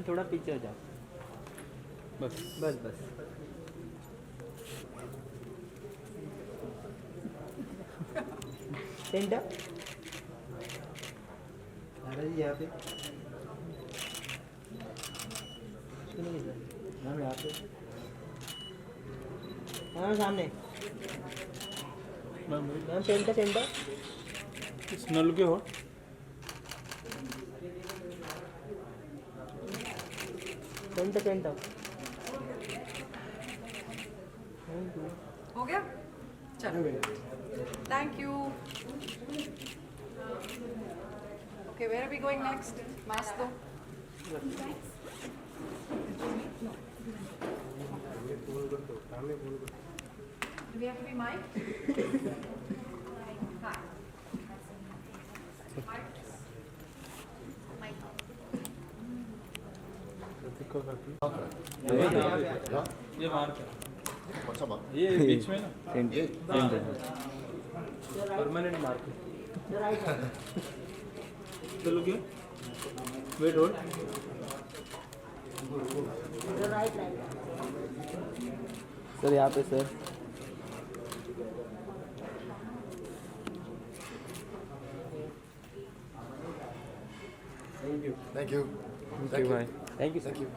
थोड़ा पीछे हो जाओ. बस बस. सेंटर. अरे यहाँ पे मैम यहाँ पे हाँ सामने. Ma'am ma'am centre. इस नल के हो सेंटर. हो गया चलो thank you okay where are we going next mask दो Do we have to be mic? ये मार्क है कौन सा बात ये बीच में ना ये परमानेंट मार्क है चलो क्या वेट होल्ड सर यहाँ पे sir. Thank you thank you thank you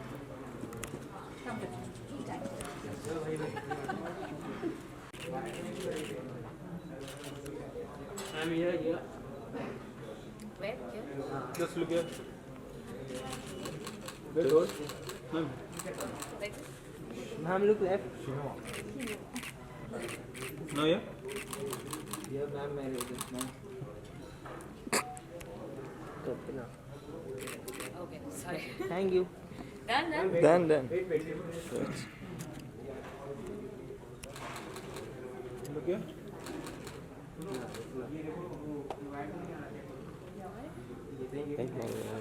I'm here. Where? just look here wait hold ma'am Like this? Ma'am, look left. no yeah Yeah, ma'am, married. Ma'am. Kapila. Okay, sorry. Thank you. Done. Done. look here Thank you.